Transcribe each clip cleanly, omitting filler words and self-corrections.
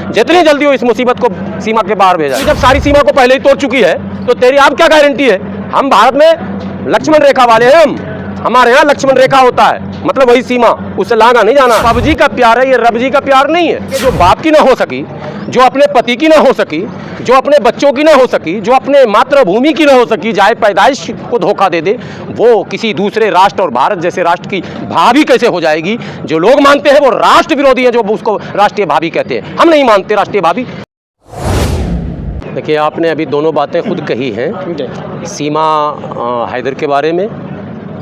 जितनी जल्दी हो इस मुसीबत को सीमा के बाहर भेजा। जब सारी सीमा को पहले ही तोड़ चुकी है तो तेरी आप क्या गारंटी है? हम भारत में लक्ष्मण रेखा वाले हैं, हमारे यहाँ लक्ष्मण रेखा होता है, मतलब वही सीमा, उससे लांघा नहीं जाना। पबजी का प्यार है, ये रबजी का प्यार नहीं है। जो बाप की ना हो सकी, जो अपने पति की ना हो सकी, जो अपने बच्चों की ना हो सकी, जो अपने मातृभूमि की ना हो सकी, जाए पैदाइश को धोखा दे दे, वो किसी दूसरे राष्ट्र और भारत जैसे राष्ट्र की भाभी कैसे हो जाएगी? जो लोग मानते हैं वो राष्ट्र विरोधी हैं, जो उसको राष्ट्रीय भाभी कहते हैं। हम नहीं मानते राष्ट्रीय भाभी। देखिए, आपने अभी दोनों बातें खुद कही हैं, सीमा हैदर के बारे में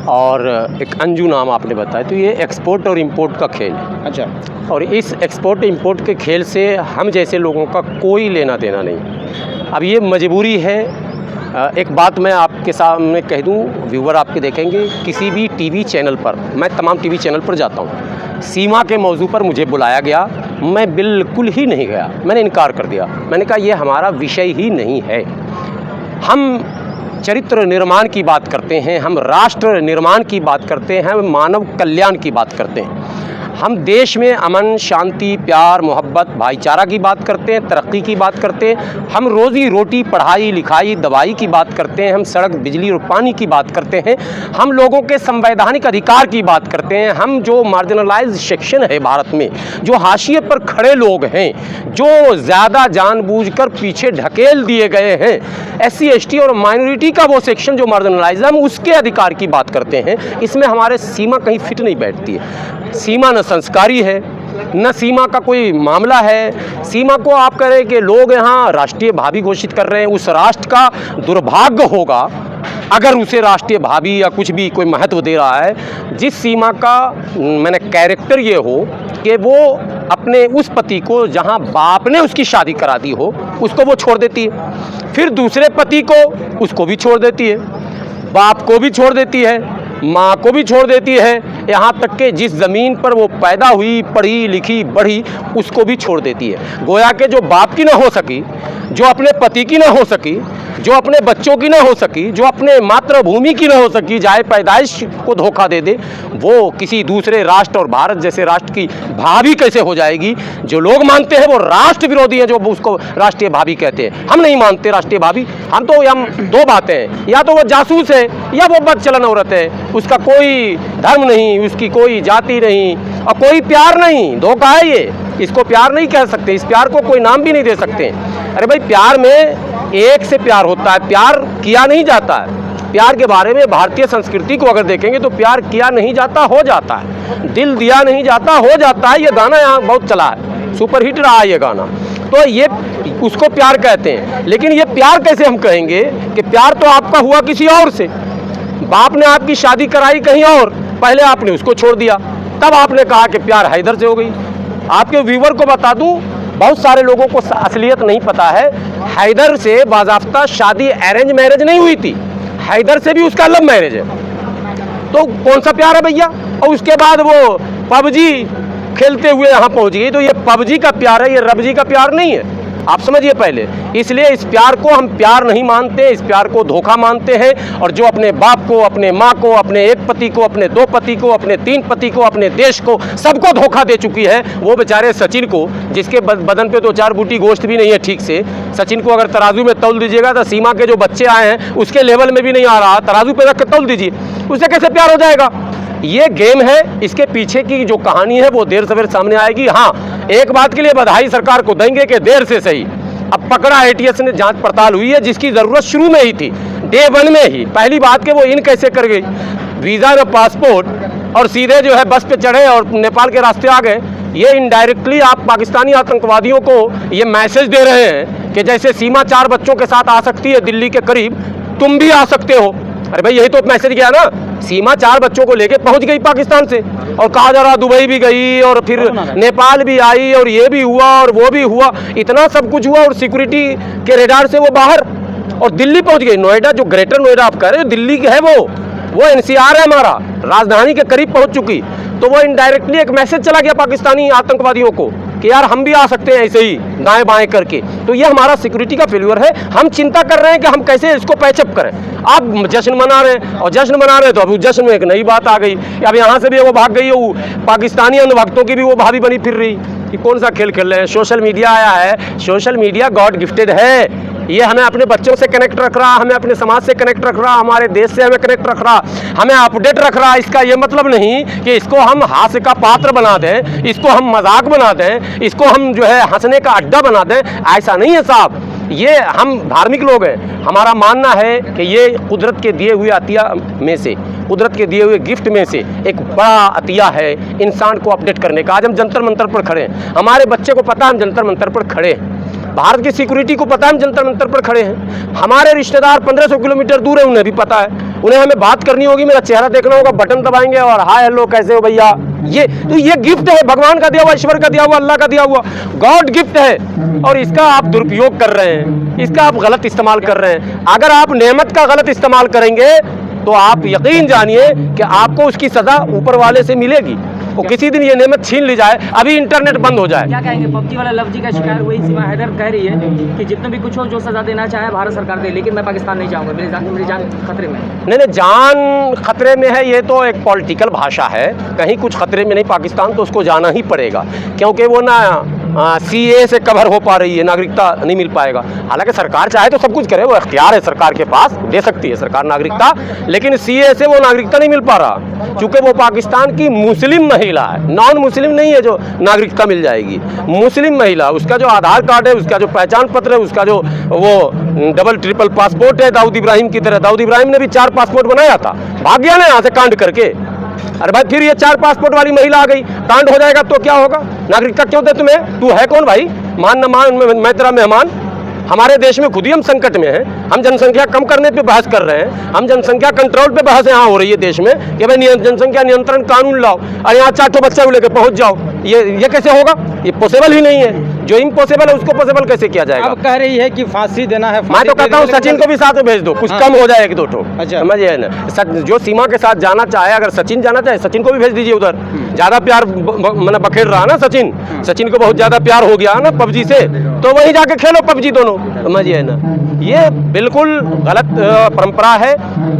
और एक अंजू नाम आपने बताया। तो ये एक्सपोर्ट और इंपोर्ट का खेल है। अच्छा। और इस एक्सपोर्ट इंपोर्ट के खेल से हम जैसे लोगों का कोई लेना देना नहीं। अब ये मजबूरी है। एक बात मैं आपके सामने कह दूं, व्यूवर आपके देखेंगे, किसी भी टीवी चैनल पर, मैं तमाम टीवी चैनल पर जाता हूं, सीमा के मौजू पर मुझे बुलाया गया, मैं बिल्कुल ही नहीं गया, मैंने इनकार कर दिया। मैंने कहा ये हमारा विषय ही नहीं है। हम चरित्र निर्माण की बात करते हैं, हम राष्ट्र निर्माण की बात करते हैं, हम मानव कल्याण की बात करते हैं, हम देश में अमन, शांति, प्यार, मोहब्बत, भाईचारा की बात करते हैं, तरक्की की बात करते हैं, हम रोज़ी रोटी, पढ़ाई लिखाई, दवाई की बात करते हैं, हम सड़क, बिजली और पानी की बात करते हैं, हम लोगों के संवैधानिक अधिकार की बात करते हैं, हम जो मार्जिनलाइज्ड सेक्शन है भारत में, जो हाशिए पर खड़े लोग हैं, जो ज़्यादा जानबूझकर पीछे ढकेल दिए गए हैं, SC ST और माइनॉरिटी का वो सेक्शन जो मार्जिनलाइज्ड है, हम उसके अधिकार की बात करते हैं। इसमें हमारे सीमा कहीं फिट नहीं बैठती है। सीमा न संस्कारी है, न सीमा का कोई मामला है। सीमा को आप कह रहे हैं कि लोग यहाँ राष्ट्रीय भाभी घोषित कर रहे हैं, उस राष्ट्र का दुर्भाग्य होगा अगर उसे राष्ट्रीय भाभी या कुछ भी कोई महत्व दे रहा है जिस सीमा का मैंने कैरेक्टर ये हो कि वो अपने उस पति को जहाँ बाप ने उसकी शादी करा दी हो उसको वो छोड़ देती है, फिर दूसरे पति को उसको भी छोड़ देती है, बाप को भी छोड़ देती है, माँ को भी छोड़ देती है, यहाँ तक कि जिस ज़मीन पर वो पैदा हुई, पढ़ी लिखी, बढ़ी, उसको भी छोड़ देती है। गोया के जो बाप की ना हो सकी, जो अपने पति की ना हो सकी, जो अपने बच्चों की ना हो सकी, जो अपने मातृभूमि की ना हो सकी, जाए पैदाइश को धोखा दे दे, वो किसी दूसरे राष्ट्र और भारत जैसे राष्ट्र की भाभी कैसे हो जाएगी? जो लोग मानते हैं वो राष्ट्र विरोधी हैं, जो उसको राष्ट्रीय भाभी कहते हैं। हम नहीं मानते राष्ट्रीय भाभी। हम दो बातें हैं, या तो वो जासूस है या वो बदचलन औरत है, उसका कोई धर्म नहीं, उसकी कोई जाति नहीं और कोई प्यार नहीं। धोखा है ये, इसको प्यार नहीं कह सकते, इस प्यार को कोई नाम भी नहीं दे सकते। अरे भाई, प्यार में एक से प्यार होता है, प्यार किया नहीं जाता है। प्यार के बारे में भारतीय संस्कृति को अगर देखेंगे तो प्यार किया नहीं जाता, हो जाता है। दिल दिया नहीं जाता, हो जाता है। ये गाना यहाँ बहुत चला है, सुपरहिट रहा है ये गाना। तो ये उसको प्यार कहते हैं। लेकिन ये प्यार कैसे हम कहेंगे कि प्यार तो आपका हुआ किसी और से, बाप ने आपकी शादी कराई कहीं और, पहले आपने उसको छोड़ दिया, तब आपने कहा कि प्यार हैदर से हो गई। आपके व्यूवर को बता दूं, बहुत सारे लोगों को असलियत नहीं पता है, हैदर से बाज़ाब्ता शादी अरेंज मैरिज नहीं हुई थी, हैदर से भी उसका लव मैरिज है। तो कौन सा प्यार है भैया? और उसके बाद वो पबजी खेलते हुए यहाँ पहुँच गई। तो ये पबजी का प्यार है, ये रबजी का प्यार नहीं है, आप समझिए पहले। इसलिए इस प्यार को हम प्यार नहीं मानते, इस प्यार को धोखा मानते हैं। और जो अपने बाप को, अपने माँ को, अपने एक पति को, अपने दो पति को, अपने तीन पति को, अपने देश को, सबको धोखा दे चुकी है, वो बेचारे सचिन को, जिसके बदन पे 2-4 बूटी गोश्त भी नहीं है ठीक से, सचिन को अगर तराजू में तौल दीजिएगा तो सीमा के जो बच्चे आए हैं उसके लेवल में भी नहीं आ रहा, तराजू पे रख के तौल दीजिए, उससे कैसे प्यार हो जाएगा? ये गेम है। इसके पीछे की जो कहानी है वो देर सवेर सामने आएगी। हाँ, एक बात के लिए बधाई सरकार को देंगे कि देर से सही अब पकड़ा, ATS ने जांच पड़ताल हुई है, जिसकी ज़रूरत शुरू में ही थी, डे 1 में ही। पहली बात कि वो इन कैसे कर गई, वीज़ा और पासपोर्ट और सीधे जो है बस पे चढ़े और नेपाल के रास्ते आ गए। ये इनडायरेक्टली आप पाकिस्तानी आतंकवादियों को ये मैसेज दे रहे हैं कि जैसे सीमा 4 बच्चों के साथ आ सकती है दिल्ली के करीब, तुम भी आ सकते हो। अरे भाई, यही तो मैसेज गया ना। सीमा 4 बच्चों को लेके पहुंच गई पाकिस्तान से, और कहा जा रहा दुबई भी गई और फिर नेपाल भी आई और ये भी हुआ और वो भी हुआ, इतना सब कुछ हुआ, और सिक्योरिटी के रेडार से वो बाहर और दिल्ली पहुंच गई। नोएडा, जो ग्रेटर नोएडा आप कह रहे हो, दिल्ली है वो NCR है हमारा, राजधानी के करीब पहुंच चुकी। तो वो इनडायरेक्टली एक मैसेज चला गया पाकिस्तानी आतंकवादियों को कि यार हम भी आ सकते हैं ऐसे ही दाएं बाएं करके। तो ये हमारा सिक्योरिटी का फेल्यूर है। हम चिंता कर रहे हैं कि हम कैसे इसको पैचअप करें। आप जश्न मना रहे हैं, और जश्न मना रहे हैं तो अब जश्न में एक नई बात आ गई, अब यहाँ से भी वो भाग गई, वो पाकिस्तानी अंधभक्तों की भी वो भाभी बनी फिर रही। कि कौन सा खेल खेल रहे हैं। सोशल मीडिया आया है, सोशल मीडिया गॉड गिफ्टेड है। ये हमें अपने बच्चों से कनेक्ट रख रहा, हमें अपने समाज से कनेक्ट रख रहा, हमारे देश से हमें कनेक्ट रख रहा, हमें अपडेट रख रहा। इसका ये मतलब नहीं कि इसको हम हास्य का पात्र बना दें, इसको हम मजाक बना दें, इसको हम जो है हंसने का अड्डा बना दें। ऐसा नहीं है साहब। ये हम धार्मिक लोग हैं, हमारा मानना है कि ये कुदरत के दिए हुए अतिया में से, कुदरत के दिए हुए गिफ्ट में से एक बड़ा अतिया है इंसान को अपडेट करने का। आज हम जंतर मंतर पर खड़े हैं, हमारे बच्चे को पता है हम जंतर मंतर पर खड़े हैं, भारत की सिक्योरिटी को पता है हम जंतर मंतर पर खड़े हैं, हमारे रिश्तेदार 1500 किलोमीटर दूर है, उन्हें भी पता है, उन्हें हमें बात करनी होगी, मेरा चेहरा देखना होगा, बटन दबाएंगे और हाय हेलो कैसे हो भैया। ये गिफ्ट है, भगवान का दिया हुआ, ईश्वर का दिया हुआ, अल्लाह का दिया हुआ गॉड गिफ्ट है, और इसका आप दुरुपयोग कर रहे हैं, इसका आप गलत इस्तेमाल कर रहे हैं। अगर आप नेमत का गलत इस्तेमाल करेंगे तो आप यकीन जानिए कि आपको उसकी सजा ऊपर वाले से मिलेगी। वो किसी दिन ये नेमत छीन ली जाए, अभी इंटरनेट बंद हो जाए। क्या कहेंगे? पबजी वाला लव जी का शिकार वही सीमा हैदर कह रही है कि जितना भी कुछ हो, जो सजा देना चाहे भारत सरकार दे, लेकिन मैं पाकिस्तान नहीं जाऊंगा, मेरी जान खतरे में। नहीं, जान खतरे में है, ये तो एक पॉलिटिकल भाषा है। कहीं कुछ खतरे में नहीं, पाकिस्तान तो उसको जाना ही पड़ेगा, क्योंकि वो ना CAA से कवर हो पा रही है, नागरिकता नहीं मिल पाएगा। हालांकि सरकार चाहे तो सब कुछ करे, वो इख्तियार है सरकार के पास, दे सकती है सरकार नागरिकता, लेकिन CAA से वो नागरिकता नहीं मिल पा रहा, क्योंकि वो पाकिस्तान की मुस्लिम महिला है, नॉन मुस्लिम नहीं है जो नागरिकता मिल जाएगी। मुस्लिम महिला, उसका जो आधार कार्ड है, उसका जो पहचान पत्र है, उसका जो वो डबल ट्रिपल पासपोर्ट है, दाऊद इब्राहिम की तरह। दाऊद इब्राहिम ने भी 4 पासपोर्ट बनाया था, भाग गया ना यहाँ से कांड करके। अरे भाई, फिर ये 4 पासपोर्ट वाली महिला आ गई, कांड हो जाएगा तो क्या होगा? नागरिकता क्यों दे तुम्हें? तू है कौन भाई? मान न मान, मैं तेरा मेहमान। हमारे देश में खुद ही हम संकट में हैं, हम जनसंख्या कम करने पे बहस कर रहे हैं, हम जनसंख्या कंट्रोल पे बहस यहाँ हो रही है देश में कि भाई जनसंख्या नियंत्रण कानून लाओ, और यहाँ 4 बच्चा लेकर पहुँच जाओ। ये कैसे होगा? ये पॉसिबल ही नहीं है। जो इम्पॉसिबल है उसको पॉसिबल कैसे किया जाएगा? अब कह रही है कि फांसी देना है। मैं तो कहता हूँ सचिन को भी साथ में भेज दो, कुछ कम हो जाए 1-2 ठो। अच्छा, समझिए ना, जो सीमा के साथ जाना चाहे, अगर सचिन जाना चाहे, सचिन को भी भेज दीजिए उधर। ज्यादा प्यार मतलब बखेर रहा ना सचिन को बहुत ज्यादा प्यार हो गया ना पबजी से, तो वहीं जाके खेलो पबजी दोनों। समझिए ना, ये बिल्कुल गलत परंपरा है।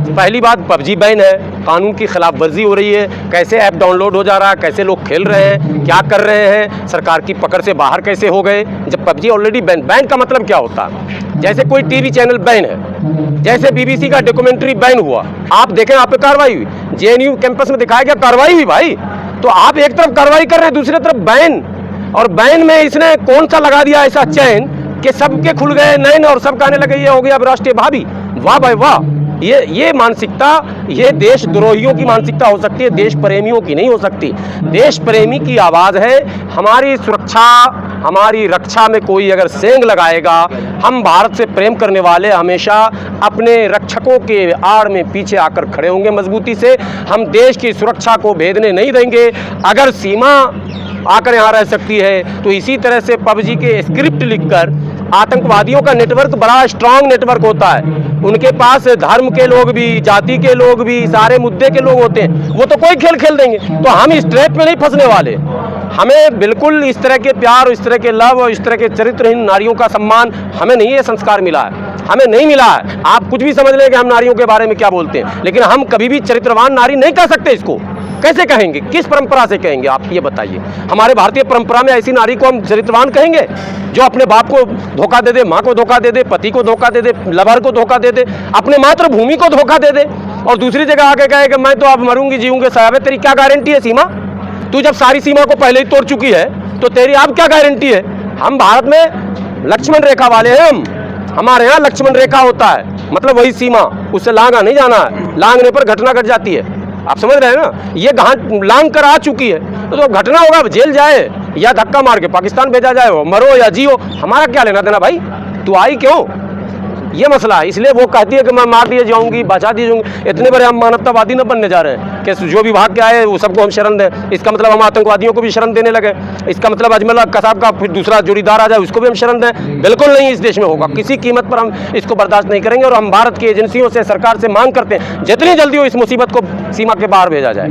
पहली बात, पबजी बैन है, कानून की खिलाफ वर्जी हो रही है। कैसे ऐप डाउनलोड हो जा रहा है, कैसे लोग खेल रहे हैं, क्या कर रहे हैं, सरकार की पकड़ से बाहर कैसे हो गए, जब पबजी ऑलरेडी बैन। बैन का मतलब क्या होता है? जैसे कोई टीवी चैनल बैन है, जैसे BBC का डॉक्यूमेंट्री बैन हुआ, आप देखें आप पे कार्रवाई हुई, JNU कैंपस में दिखाया गया, कार्रवाई हुई भाई। तो आप एक तरफ कार्रवाई कर रहे हैं, दूसरी तरफ बैन, और बैन में इसने कौन सा लगा दिया ऐसा चैन कि सबके खुल गए नैन और सब कहने लगे ये हो गया अब राष्ट्रीय भावी। वाह भाई वाह, ये मानसिकता, ये देशद्रोहियों की मानसिकता हो सकती है, देश प्रेमियों की नहीं हो सकती। देश प्रेमी की आवाज़ है। हमारी सुरक्षा, हमारी रक्षा में कोई अगर सेंध लगाएगा, हम भारत से प्रेम करने वाले हमेशा अपने रक्षकों के आड़ में पीछे आकर खड़े होंगे मजबूती से। हम देश की सुरक्षा को भेदने नहीं देंगे। अगर सीमा आकर यहाँ रह सकती है तो इसी तरह से पबजी के स्क्रिप्ट लिखकर आतंकवादियों का नेटवर्क बड़ा स्ट्रांग नेटवर्क होता है, उनके पास धर्म के लोग भी, जाति के लोग भी, सारे मुद्दे के लोग होते हैं, वो तो कोई खेल खेल देंगे। तो हम इस ट्रैप में नहीं फंसने वाले। हमें बिल्कुल इस तरह के प्यार, इस तरह के लव और इस तरह के चरित्रहीन नारियों का सम्मान हमें नहीं, ये संस्कार मिला है, हमें नहीं मिला है। आप कुछ भी समझ लें कि हम नारियों के बारे में क्या बोलते हैं, लेकिन हम कभी भी चरित्रवान नारी नहीं कह सकते। इसको कैसे कहेंगे? किस परंपरा से कहेंगे? आप ये बताइए। हमारे भारतीय परंपरा में ऐसी नारी को हम चरित्रवान कहेंगे जो अपने बाप को धोखा दे दे, माँ को धोखा दे दे, पति को धोखा दे दे, लवर को धोखा दे दे, अपने मातृभूमि को धोखा दे दे, और दूसरी जगह आके कहे कि मैं तो अब मरूंगी जीऊंगी। साहब तेरी क्या गारंटी है सीमा? तू जब सारी सीमा को पहले ही तोड़ चुकी है तो तेरी अब क्या गारंटी है? हम भारत में लक्ष्मण रेखा वाले हैं। हमारे यहाँ लक्ष्मण रेखा होता है, मतलब वही सीमा, उससे लांघा नहीं जाना है, लांघने पर घटना घट जाती है। आप समझ रहे हैं ना? ये लांघ कर आ चुकी है तो घटना होगा, जेल जाए या धक्का मार के पाकिस्तान भेजा जाए, मरो या जियो, हमारा क्या लेना देना भाई? तू आई क्यों? ये मसला है। इसलिए वो कहती है कि मैं मार दिए जाऊंगी, बचा दिए जाऊंगी। इतने बड़े हम मानवतावादी न बनने जा रहे हैं कि जो भी भाग के आए वो सबको हम शरण दें। इसका मतलब हम आतंकवादियों को भी शरण देने लगे। इसका मतलब अजमल कसाब का फिर दूसरा जोड़ीदार आ जाए उसको भी हम शरण दें? बिल्कुल नहीं, इस देश में होगा। किसी कीमत पर हम इसको बर्दाश्त नहीं करेंगे। और हम भारत की एजेंसियों से, सरकार से मांग करते हैं जितनी जल्दी हो इस मुसीबत को सीमा के बाहर भेजा जाए।